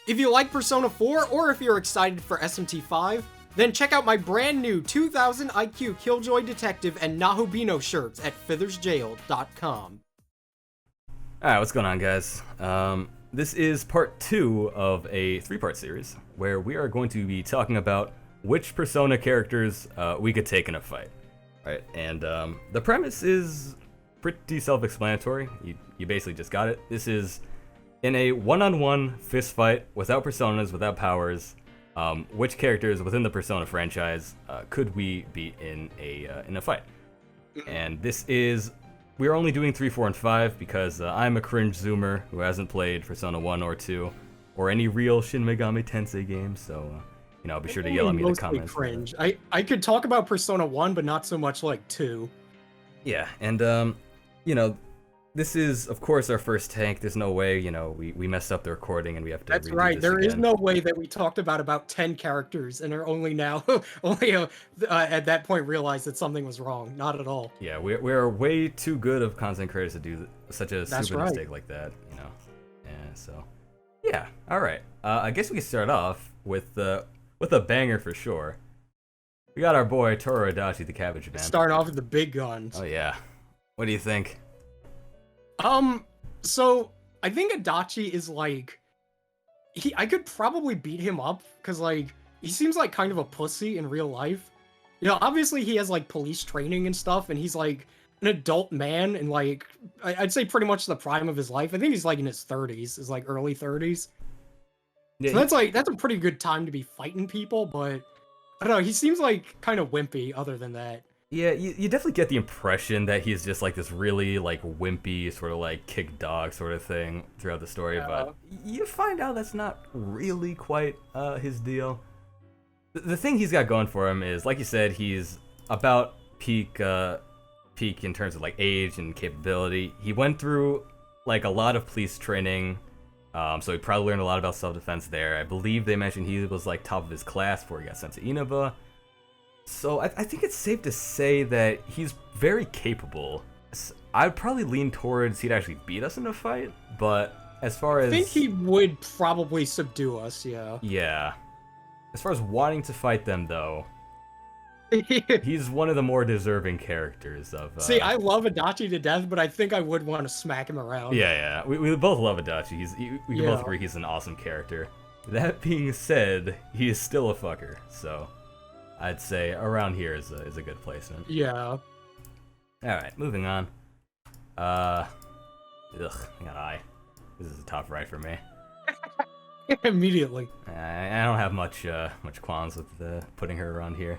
If you like Persona 4, or if you're excited for SMT5, then check out my brand new 2000 IQ Killjoy Detective and Nahubino shirts at fithersjail.com. Alright, what's going on, guys? This is part 2 of a 3-part series, where we are going to be talking about which Persona characters we could take in a fight. Right, and the premise is pretty self-explanatory. You basically just got it. This is in a one-on-one fist fight without personas, without powers. Which characters within the Persona franchise could we beat in a fight? And this is, we're only doing 3, 4, and 5 because I'm a cringe zoomer who hasn't played Persona 1 or 2 or any real Shin Megami Tensei games, so you know, be sure to yell at me in the comments. Cringe. I could talk about Persona 1, but not so much like 2. Yeah, and you know, this is of course our first tank. There's no way, you know, we messed up the recording and we have to. That's redo right. this There again. is no way that we talked about 10 characters and are only now at that point realized that something was wrong. Not at all. Yeah, we're way too good of content creators to do such a That's stupid right. mistake like that, you know. And so, yeah, all right. I guess we can start off with a banger for sure. We got our boy Toru Adachi, the Cabbage Man. Starting off with the big guns. Oh yeah. What do you think? So I think Adachi is like, I could probably beat him up because like he seems like kind of a pussy in real life. You know, obviously he has like police training and stuff, and he's like an adult man and like I'd say pretty much the prime of his life. I think he's like in his 30s, is like early 30s. Yeah, So that's a pretty good time to be fighting people, but I don't know, he seems like kind of wimpy other than that. yeah, you definitely get the impression that he's just like this really like wimpy sort of like kick dog sort of thing throughout the story, but you find out that's not really quite his deal. The thing he's got going for him is, like you said, he's about peak in terms of like age and capability. He went through like a lot of police training, so he probably learned a lot about self-defense there. I believe they mentioned he was like top of his class before he got sent to Inaba. So I think it's safe to say that he's very capable. I'd probably lean towards he'd actually beat us in a fight, but as far as... I think he would probably subdue us, yeah. Yeah. As far as wanting to fight them, though, he's one of the more deserving characters of... See, I love Adachi to death, but I think I would want to smack him around. Yeah. We both love Adachi. We can both Yeah. agree he's an awesome character. That being said, he is still a fucker, so I'd say around here is a good placement. Yeah. Alright, moving on. I got eye. This is a tough right for me. Immediately. I don't have much qualms with putting her around here.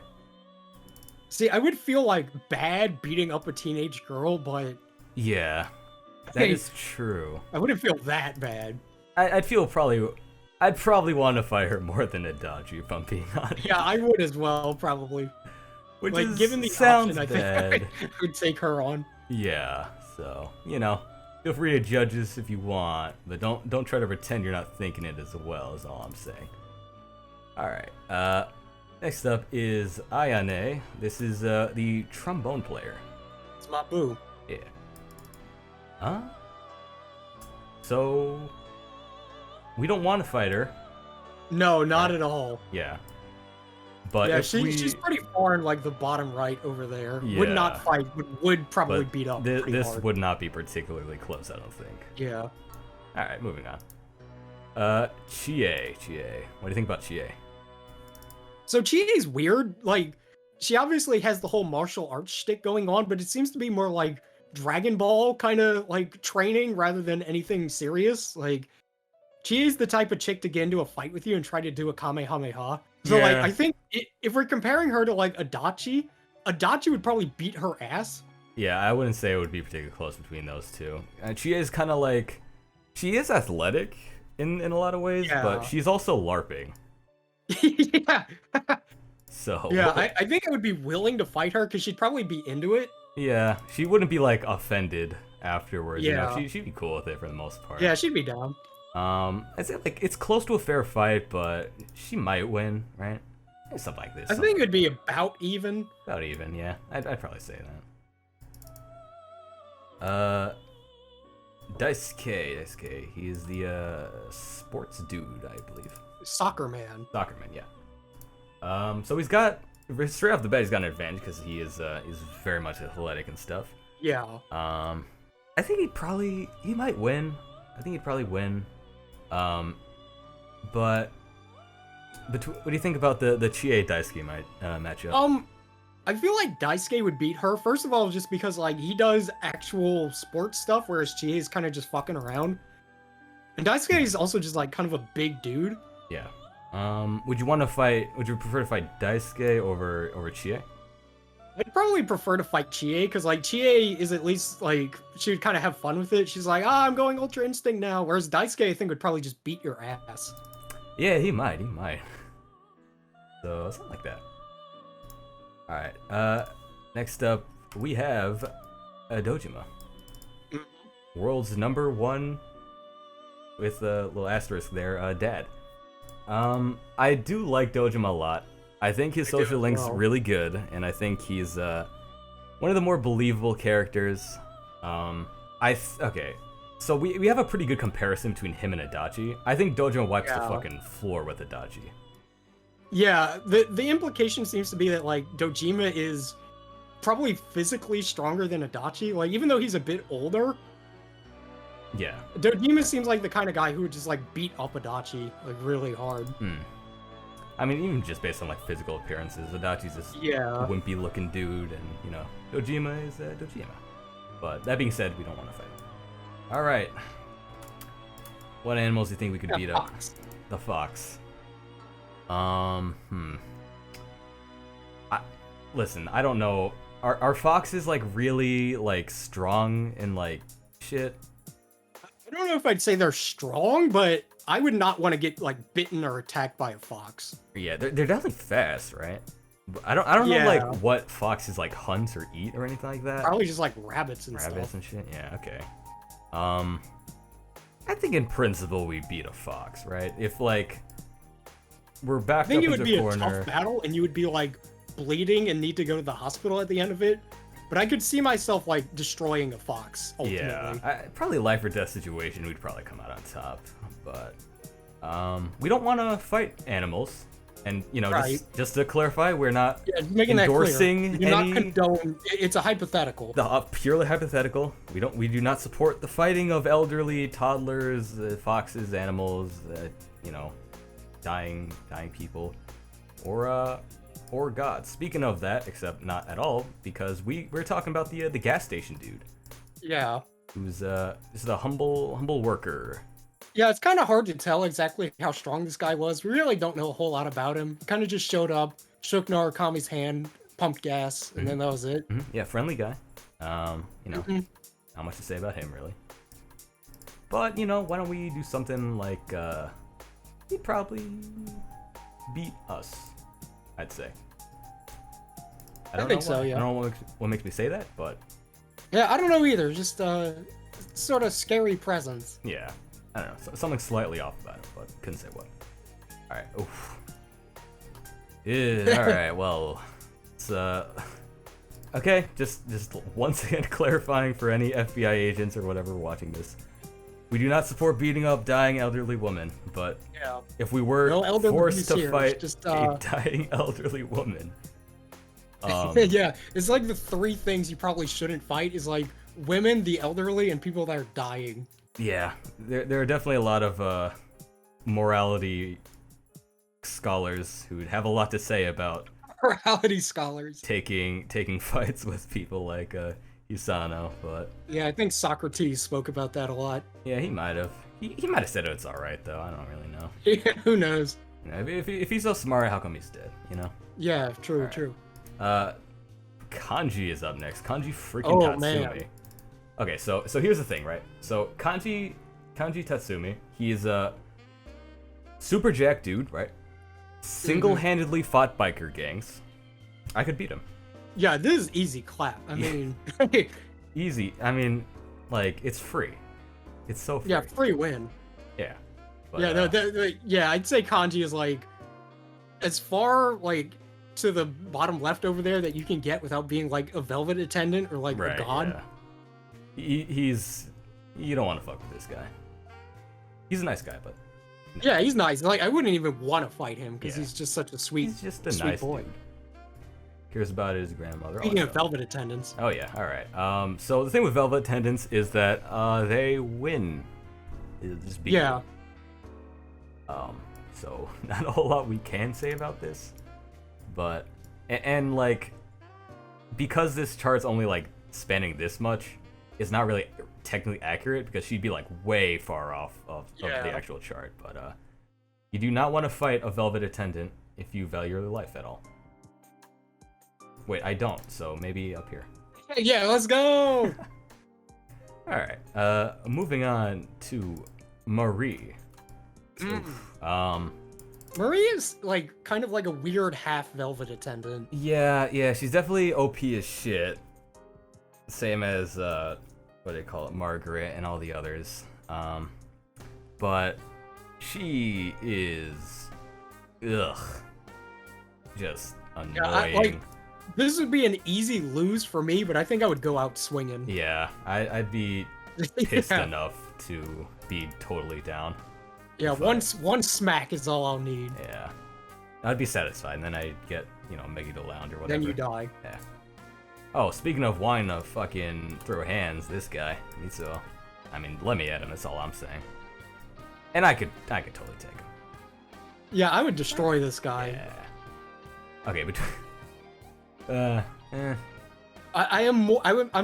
See, I would feel like bad beating up a teenage girl, but Yeah, that Hey. is true. I wouldn't feel that bad. I'd probably want to fight her more than Adachi, if I'm being honest. Yeah, I would as well, probably. Which Like, is, given the sounds option, bad. I think I would take her on. Yeah, so, you know, feel free to judge us if you want, but don't try to pretend you're not thinking it as well, is all I'm saying. Alright, next up is Ayane. This is the trombone player. It's my boo. Yeah. Huh? So, we don't want to fight her. No, not at all. Yeah. But Yeah, if she's pretty far in like the bottom right over there. Yeah. Would not fight, but would probably but beat up. this pretty hard. would not be particularly close, I don't think. Yeah. Alright, moving on. Chie. What do you think about Chie? So Chie's weird. Like, she obviously has the whole martial arts shtick going on, but it seems to be more like Dragon Ball kind of like training rather than anything serious. Like, Chie's the type of chick to get into a fight with you and try to do a Kamehameha. So like, Yeah. I think if we're comparing her to like Adachi would probably beat her ass. Yeah, I wouldn't say it would be particularly close between those two. Chie is kind of like... She is athletic in a lot of ways, but Yeah. she's also LARPing. Yeah. So... Yeah, I think I would be willing to fight her because she'd probably be into it. Yeah, she wouldn't be, like, offended afterwards. Yeah. You know, she'd be cool with it for the most part. Yeah, she'd be down. I'd say, like, it's close to a fair fight, but she might win, right? Something like this. I think it'd be about even. About even, yeah. I'd probably say that. Daisuke. He's the sports dude, I believe. Soccer man. Soccer man, yeah. So he's got straight off the bat, he's got an advantage because he's very much athletic and stuff. Yeah. I think he might win. I think he'd probably win. But what do you think about the Chie Daisuke matchup? I feel like Daisuke would beat her. First of all, just because like he does actual sports stuff, whereas Chie is kind of just fucking around. And Daisuke is also just like kind of a big dude. Yeah. Would you prefer to fight Daisuke over Chie? I'd probably prefer to fight Chie, because like Chie is at least like she would kind of have fun with it. She's like, I'm going Ultra Instinct now. Whereas Daisuke, I think, would probably just beat your ass. Yeah, he might. So something like that. All right. Next up, we have Dojima, world's #1 with a little asterisk there. Dad. I do like Dojima a lot. I think his social link's really good, and I think he's one of the more believable characters. Okay, so we have a pretty good comparison between him and Adachi. I think Dojima wipes the fucking floor with Adachi. Yeah, the implication seems to be that like Dojima is probably physically stronger than Adachi. Like even though he's a bit older, yeah, Dojima seems like the kind of guy who would just like beat up Adachi like really hard. I mean, even just based on like physical appearances, Adachi's this wimpy looking dude, and Dojima is Dojima. But that being said, we don't want to fight. All right, what animals do you think we could beat up? The fox. Listen, I don't know. Are foxes like really like strong and like shit? I don't know if I'd say they're strong, but I would not want to get like bitten or attacked by a fox. Yeah, they're definitely fast, right? I don't know like what foxes like hunt or eat or anything like that. Probably just like rabbits and shit. Yeah, okay. I think in principle we beat a fox, right? If like we're backed up into a corner. I think it would be a tough battle, and you would be like bleeding and need to go to the hospital at the end of it. But I could see myself like destroying a fox ultimately. Yeah, probably life or death situation. We'd probably come out on top, but we don't want to fight animals. And just to clarify, we're not endorsing that clear. Not condone. It's a hypothetical. Purely hypothetical. We do not support the fighting of elderly, toddlers, foxes, animals, dying people, or God. Speaking of that, except not at all, because we're talking about the gas station dude. Yeah. Who's just a humble worker. Yeah, it's kind of hard to tell exactly how strong this guy was. We really don't know a whole lot about him. Kind of just showed up, shook Narukami's hand, pumped gas, and then that was it. Yeah, friendly guy. Not much to say about him, really. But, why don't we do something like, he'd probably beat us, I'd say. I think so, yeah. I don't know what makes me say that, but... Yeah, I don't know either. Just, sort of scary presence. Yeah. I don't know, something slightly off about it, but couldn't say what. Alright, oof. Yeah, alright, well, it's, okay, just once again clarifying for any FBI agents or whatever watching this. We do not support beating up dying elderly women, but if we were forced to fight a dying elderly woman... yeah, it's like the 3 things you probably shouldn't fight is like women, the elderly, and people that are dying. Yeah, there are definitely a lot of morality scholars who would have a lot to say about morality scholars taking fights with people like Usano, but yeah, I think Socrates spoke about that a lot. Yeah, he might have. He might have said it's all right though. I don't really know. Yeah, who knows? If he's so smart, how come he's dead? Yeah, true, true. Kanji is up next. Kanji freaking Tatsumi. Man. Okay, so here's the thing, right? So Kanji Tatsumi, he's a super jack dude, right? Single-handedly fought biker gangs. I could beat him. Yeah, this is easy clap. I mean, easy. I mean, like it's free. It's so free. Yeah, free win. Yeah. But, yeah, I'd say Kanji is like as far like to the bottom left over there that you can get without being like a velvet attendant or like a god. Yeah. He's you don't want to fuck with this guy. He's a nice guy, but Yeah, he's nice. Like, I wouldn't even want to fight him because Yeah. he's just such a sweet, he's just a sweet nice boy. dude. Cares about his grandmother. Speaking of velvet attendants. Oh yeah, all right. So the thing with velvet attendants is that they win. Just beat Yeah. So not a whole lot we can say about this, but and like because this chart's only like spanning this much, it's not really technically accurate because she'd be like way far off of the actual chart. But you do not want to fight a velvet attendant if you value your life at all. Wait, I don't, so maybe up here. Yeah, let's go! Alright, moving on to Marie. Marie is, like, kind of like a weird half velvet attendant. Yeah, she's definitely OP as shit. Same as, what do they call it, Margaret and all the others. But she is, just annoying. Yeah, this would be an easy lose for me, but I think I would go out swinging. Yeah, I'd be pissed enough to be totally down. Yeah, one smack is all I'll need. Yeah, I'd be satisfied, and then I'd get, Meggy the Lounge or whatever. Then you die. Yeah. Oh, speaking of wanting to fucking throw hands, this guy needs to. I mean, let me at him. That's all I'm saying. And I could totally take him. Yeah, I would destroy this guy. Yeah. Okay, but. I'm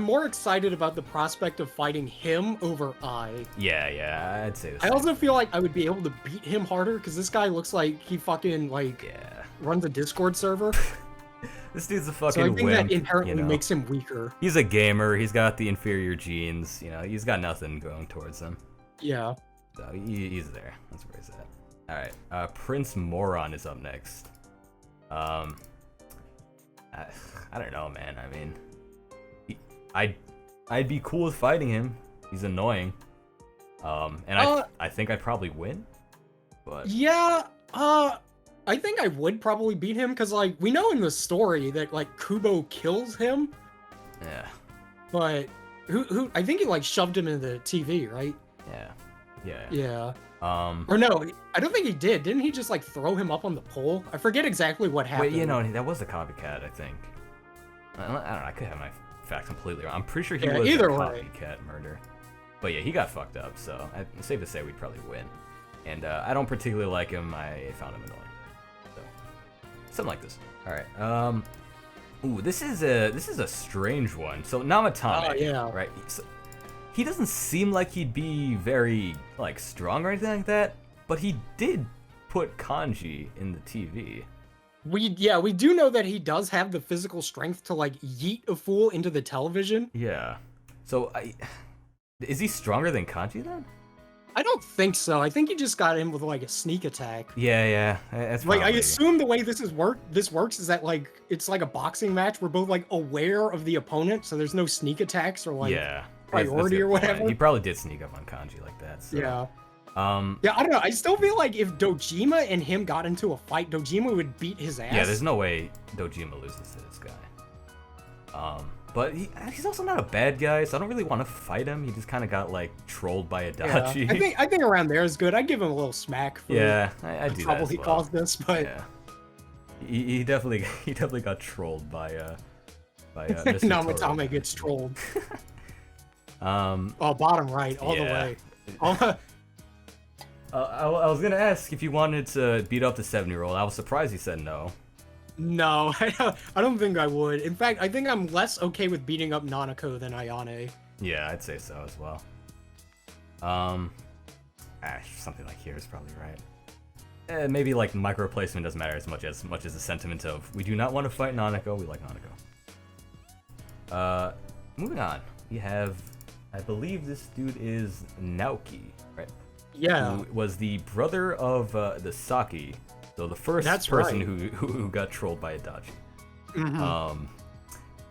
more excited about the prospect of fighting him over I. Yeah, I'd say the I same. also feel like I would be able to beat him harder because this guy looks like he fucking runs a Discord server. This dude's a fucking So I think wimp, that inherently makes him weaker. He's a gamer. He's got the inferior genes. He's got nothing going towards him. Yeah. So he's there. That's where he's at. All right. Prince Moron is up next. I don't know, man. I mean, I'd be cool with fighting him. He's annoying. And I think I'd probably win. But yeah, I think I would probably beat him because like we know in the story that like Kubo kills him. Yeah. But who I think he like shoved him into the TV, right? Yeah. Or no, I don't think he did. Didn't he just like throw him up on the pole? I forget exactly what happened. Wait, that was a copycat, I think. I don't know. I could have my facts completely wrong. I'm pretty sure he was either a way. copycat murder. But yeah, he got fucked up, so it's safe to say we'd probably win. And I don't particularly like him. I found him annoying. So something like this. All right. Ooh, this is a strange one. So Namatame. Oh yeah. Right. So, he doesn't seem like he'd be very like strong or anything like that, but he did put kanji in the TV. We do know that he does have the physical strength to like yeet a fool into the television. Yeah. So is he stronger than Kanji then? I don't think so. I think he just got in with like a sneak attack. Yeah. That's like probably... I assume the way this works is that like it's like a boxing match. We're both like aware of the opponent, so there's no sneak attacks or like priority or whatever. He probably did sneak up on Kanji like that. So. Yeah. I don't know. I still feel like if Dojima and him got into a fight, Dojima would beat his ass. Yeah, there's no way Dojima loses to this guy. But he's also not a bad guy, so I don't really want to fight him. He just kind of got like trolled by Adachi. Yeah. I think around there is good. I'd give him a little smack for I do trouble that he caused this, but yeah. He definitely got trolled by Mr. Namatame gets trolled. Bottom right, all the way. I was gonna ask if you wanted to beat up the 7-year-old. I was surprised he said no. No, I don't think I would. In fact, I think I'm less okay with beating up Nanako than Ayane. Yeah, I'd say so as well. Something like here is probably right. Maybe like micro placement doesn't matter as much as the sentiment of we do not want to fight Nanako, we like Nanako. Moving on, we have, I believe this dude is Naoki, right? Yeah. Who was the brother of the Saki, so the first person who got trolled by Adachi. Mm-hmm. I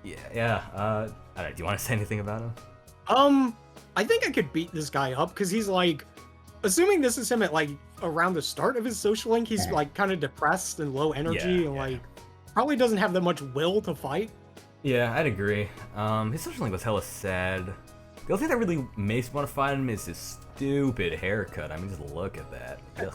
don't know, do you want to say anything about him? I think I could beat this guy up because he's like, assuming this is him at like around the start of his social link, he's like kind of depressed and low energy and like probably doesn't have that much will to fight. Yeah, I'd agree. His social link was hella sad. The only thing that really makes me want to fight him is his stupid haircut. I mean, just look at that. Ugh.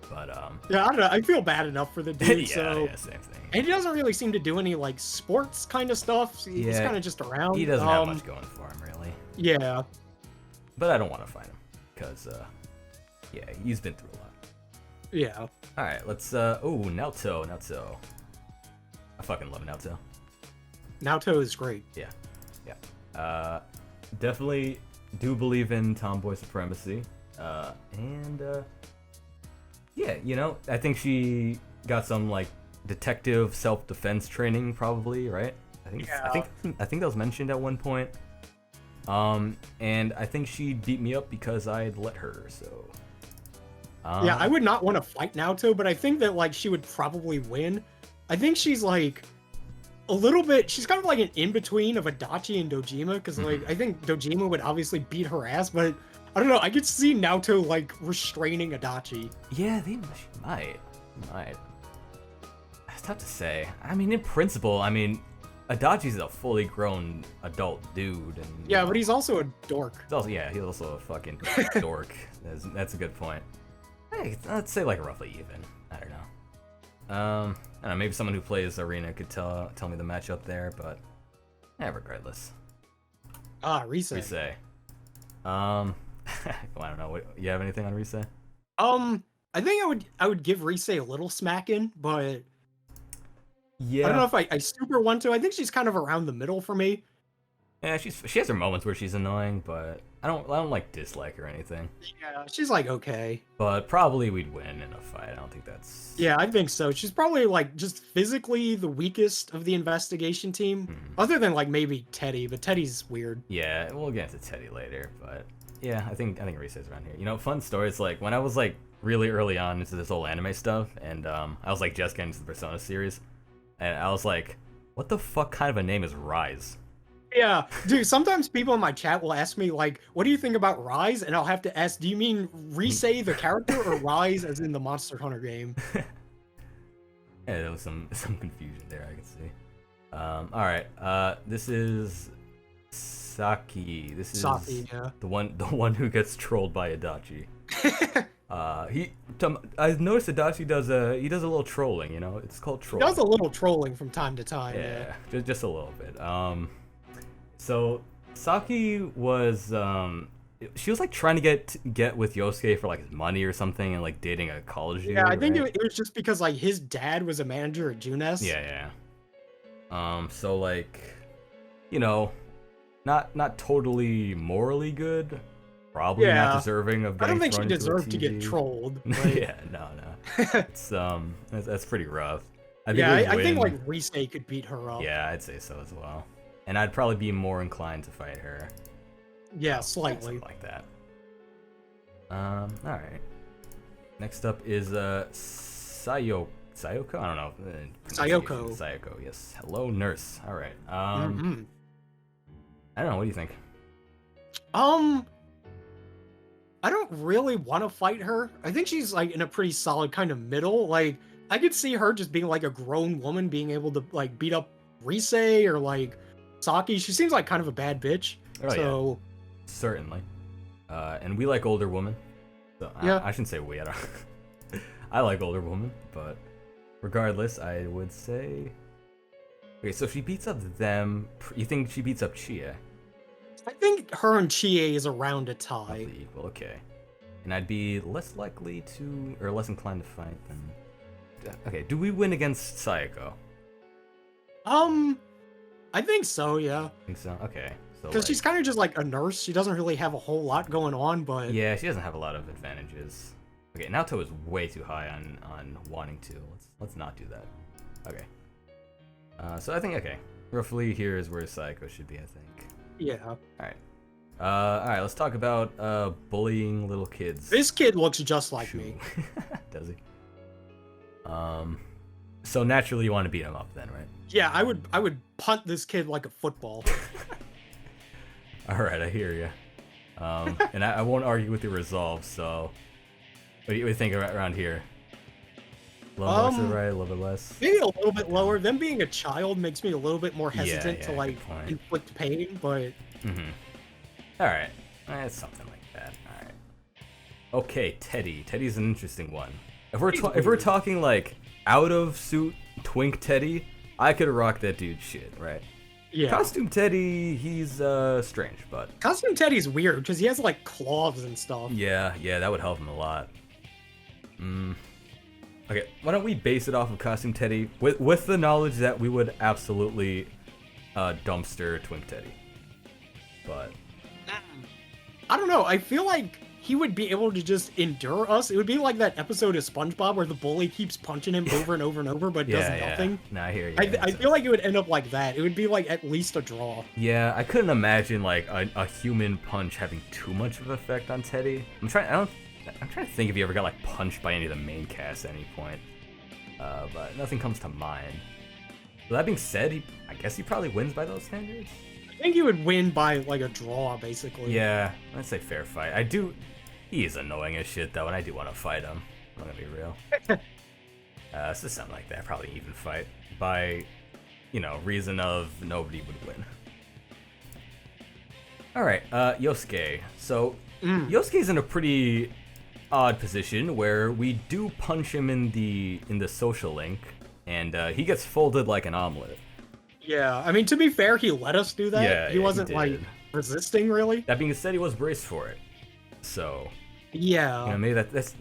But Yeah, I don't know. I feel bad enough for the dude. yeah, same thing. And he doesn't really seem to do any like sports kind of stuff. He's kind of just around. He doesn't have much going for him, really. Yeah. But I don't want to fight him because, yeah, he's been through a lot. Yeah. All right, let's. Oh, Naoto. I fucking love Naoto. Naoto is great. Yeah. Definitely do believe in tomboy supremacy. And yeah, you know, I think she got some like detective self-defense training, probably, right? I think that was mentioned at one point. And I think she beat me up because I'd let her. So. Yeah, I would not want to fight Naoto, but I think that like she would probably win. I think she's like a little bit. She's kind of like an in-between of Adachi and Dojima, because like I think Dojima would obviously beat her ass, but I don't know. I could see Naoto like restraining Adachi. Yeah, she might. It's tough to say. I mean, in principle, I mean, Adachi's a fully grown adult dude. And, yeah, but he's also a dork. He's also a fucking dork. That's a good point. Hey, let's say like roughly even. I don't know. I don't know, maybe someone who plays Arena could tell me the matchup there, but yeah, regardless. Rise. Well, I don't know. You have anything on Rise? I think I would give Rise a little smacking, but yeah, I don't know if I super want to. I think she's kind of around the middle for me. Yeah, she has her moments where she's annoying, but I don't like dislike her or anything. Yeah, she's like okay. But probably we'd win in a fight. I don't think that's. Yeah, I think so. She's probably like just physically the weakest of the investigation team, other than like maybe Teddy. But Teddy's weird. Yeah, we'll get into Teddy later, but yeah, I think Rise is around here. You know, fun story. It's like when I was like really early on into this whole anime stuff, and I was like just getting into the Persona series, and I was like, what the fuck kind of a name is Rise? Yeah, dude, sometimes people in my chat will ask me, like, what do you think about Rise? And I'll have to ask, do you mean Rise the character or Rise as in the Monster Hunter game? Yeah, there was some confusion there, I can see. Alright, this is Saki. This is Saki, yeah. the one who gets trolled by Adachi. I've noticed Adachi does a little trolling, you know? It's called trolling. He does a little trolling from time to time, yeah. Just a little bit. So Saki was she was like trying to get with Yosuke for like his money or something, and like dating a college dude. Yeah, I think right? it was just because like his dad was a manager at Junes. Yeah. So like, you know, not totally morally good. Probably not deserving of getting. I don't think she thrown into a deserved to get TV. trolled. Yeah, no. It's that's pretty rough. I think like Rise could beat her up. Yeah, I'd say so as well. And I'd probably be more inclined to fight her. Yeah, slightly. Something like that. Alright. Next up is Sayoko? I don't know. Sayoko, yes. Hello, nurse. Alright. I don't know, what do you think? I don't really want to fight her. I think she's like in a pretty solid kind of middle. Like, I could see her just being like a grown woman being able to like beat up Rise or like Saki. She seems like kind of a bad bitch. Oh, so yeah. Certainly. And we like older women. So yeah. I shouldn't say we. I like older women, but regardless, I would say. Okay, so if she beats up them, you think she beats up Chie? I think her and Chie is around a tie. Roughly equal, okay. And I'd be less likely to, or less inclined to fight than. Okay, do we win against Sayoko? I think so, yeah. Think so? Okay. So because she's kind of just like a nurse. She doesn't really have a whole lot going on, but yeah, she doesn't have a lot of advantages. Okay, Naoto is way too high on wanting to. Let's not do that. Okay. So I think roughly here is where Sayoko should be, I think. Yeah. Alright. Alright, let's talk about bullying little kids. This kid looks just like me. Does he? So naturally you want to beat him up then, right? Yeah, I would punt this kid like a football. Alright, I hear you. And I won't argue with your resolve, so what do you think around here? A little more to the right, a little bit less? Maybe a little bit lower. Them being a child makes me a little bit more hesitant to like good point. inflict pain, but All right, it's something like that. All right. Okay, Teddy. Teddy's an interesting one. If we're talking like out of suit twink Teddy, I could rock that dude's shit, right? Yeah. Costume Teddy, he's strange, but Costume Teddy's weird because he has like claws and stuff. yeah, that would help him a lot. Okay, why don't we base it off of Costume Teddy with the knowledge that we would absolutely dumpster Twink Teddy. But I don't know. I feel like he would be able to just endure us. It would be like that episode of SpongeBob where the bully keeps punching him over and over and over, but does nothing. Nah, I hear you. I feel like it would end up like that. It would be like at least a draw. Yeah, I couldn't imagine like a human punch having too much of an effect on Teddy. I'm trying to think if he ever got like punched by any of the main cast at any point, but nothing comes to mind. With that being said, I guess he probably wins by those standards. I think he would win by like a draw, basically. Yeah, I'd say fair fight. He is annoying as shit though, and I do want to fight him. I'm gonna be real. So something like that, probably even fight by, reason of nobody would win. All right, Yosuke. So Yosuke's in a pretty odd position where we do punch him in the social link, and he gets folded like an omelet. Yeah, I mean, to be fair, he let us do that. Yeah, he wasn't like resisting really. That being said, he was braced for it. So yeah, maybe that's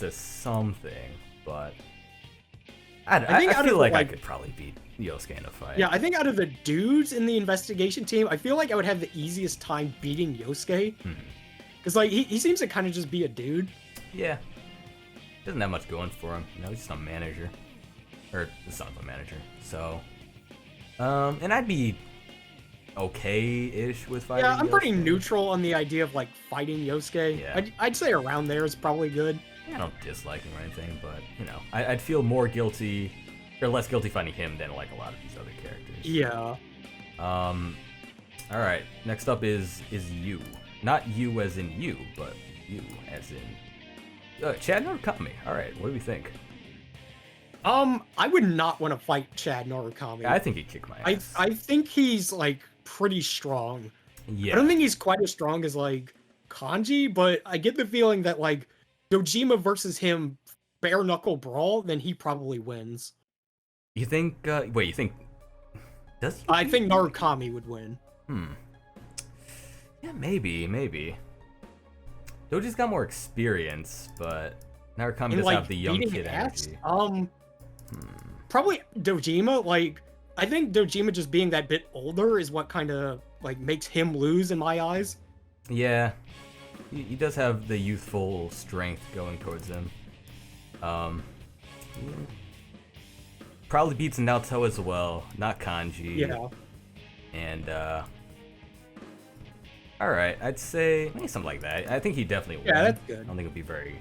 a something, but I feel like I could probably beat Yosuke in a fight. Yeah, I think out of the dudes in the investigation team, I feel like I would have the easiest time beating Yosuke. Because like he seems to kind of just be a dude. Yeah, doesn't have much going for him. He's just a manager, or the son of a manager. So, and I'd be okay-ish with fighting. Yeah, I'm pretty Yosuke. neutral on the idea of like fighting Yosuke. Yeah. I'd say around there is probably good. I don't dislike him or anything, but I'd feel more guilty or less guilty fighting him than like a lot of these other characters. Yeah. All right. Next up is you, not you as in you, but you as in Chad Narukami. All right. What do we think? I would not want to fight Chad Narukami. I think he'd kick my ass. I think he's like pretty strong. Yeah. I don't think he's quite as strong as like Kanji, but I get the feeling that like Dojima versus him bare knuckle brawl, then he probably wins. You think? Wait. You think? Does he? I think Narukami would win. Yeah, maybe. Doji's got more experience, but Narukami does have the young kid energy. Probably Dojima. Like, I think Dojima just being that bit older is what kind of like makes him lose in my eyes. Yeah, he does have the youthful strength going towards him. Probably beats Naoto as well, not Kanji. Yeah. And all right, I'd say maybe something like that. I think he definitely win. Yeah, that's good. I don't think it'll be very.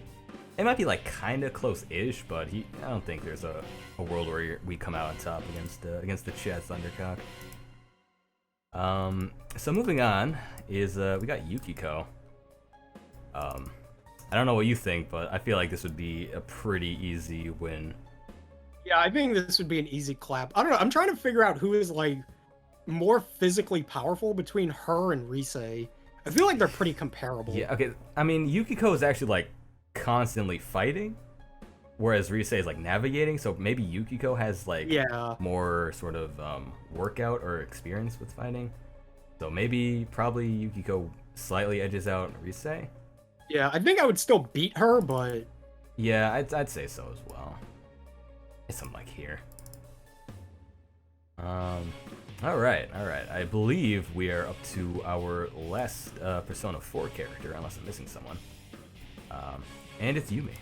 It might be like kind of close-ish, but I don't think there's a world where we come out on top against the Chad Thundercock. So moving on is we got Yukiko. I don't know what you think, but I feel like this would be a pretty easy win. Yeah, I think this would be an easy clap. I don't know. I'm trying to figure out who is like more physically powerful between her and Rise. I feel like they're pretty comparable. Yeah. Okay. I mean, Yukiko is actually like constantly fighting, whereas Rise is like navigating. So maybe Yukiko has like more sort of workout or experience with fighting. So probably Yukiko slightly edges out Rise. Yeah, I think I would still beat her, but yeah, I'd say so as well. It's something like here. All right. I believe we are up to our last Persona 4 character, unless I'm missing someone. And it's Yumi,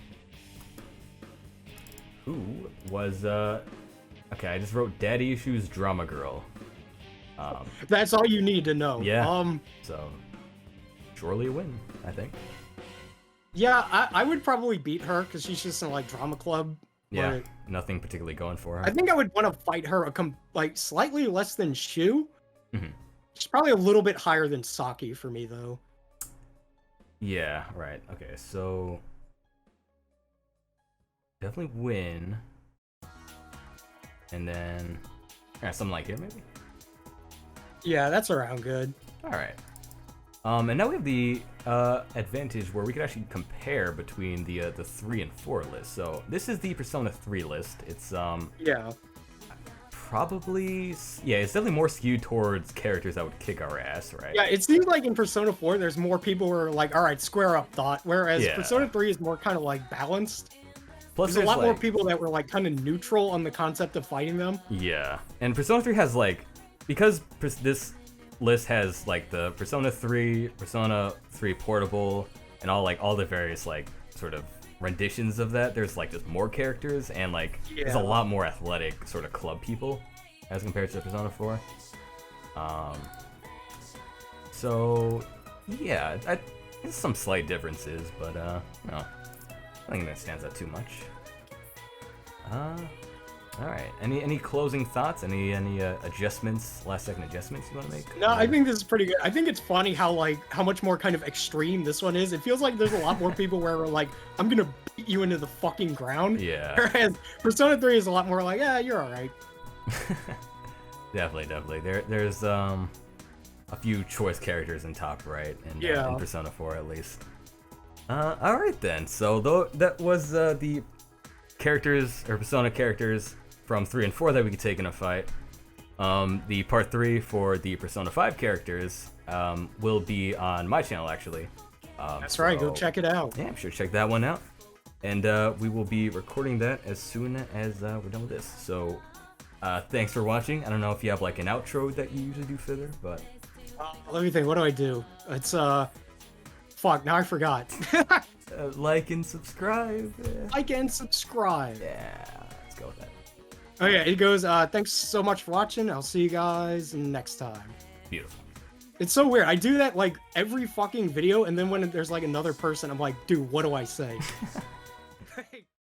who was okay. I just wrote Daddy Issues Drama Girl. that's all you need to know. Yeah. So surely a win, I think. Yeah, I would probably beat her because she's just in like drama club. Yeah, nothing particularly going for her. I think I would want to fight her like slightly less than Shu. Mm-hmm. She's probably a little bit higher than Saki for me though. Yeah, right. Okay, so definitely win. And then something like here maybe? Yeah, that's around good. All right. And now we have the advantage where we can actually compare between the 3 and 4 list. So this is the Persona 3 list. It's Yeah. probably, yeah, it's definitely more skewed towards characters that would kick our ass, right? Yeah, it seems like in Persona 4, there's more people who are like, all right, square up thought, whereas Yeah. Persona 3 is more kind of like balanced. Plus, There's a lot more like, people that were like kind of neutral on the concept of fighting them. Yeah, and Persona 3 has like, because this list has like the Persona 3, Persona 3 Portable, and all the various like sort of renditions of that. There's like just more characters and like there's a Yeah. lot more athletic sort of club people as compared to Persona 4. So yeah, there's some slight differences, but no, I don't think that stands out too much. All right. Any closing thoughts? Any adjustments, last second adjustments you want to make? No, I think this is pretty good. I think it's funny how much more kind of extreme this one is. It feels like there's a lot more people where we're like, I'm gonna beat you into the fucking ground. Yeah. Whereas Persona 3 is a lot more like, yeah, you're all right. Definitely. There's a few choice characters in top right, and Yeah. in Persona 4 at least. All right then. So that was the characters or Persona characters from 3 and 4 that we could take in a fight. The part 3 for the Persona 5 characters will be on my channel actually. That's right. Go check it out. Yeah, I'm sure check that one out. And we will be recording that as soon as we're done with this. So thanks for watching. I don't know if you have like an outro that you usually do, Fither, but Let me think. What do I do? It's fuck. Now I forgot. like and subscribe. Like and subscribe. Yeah, let's go with that. Okay, it goes. Thanks so much for watching. I'll see you guys next time. Beautiful. It's so weird. I do that like every fucking video, and then when there's like another person, I'm like, dude, what do I say?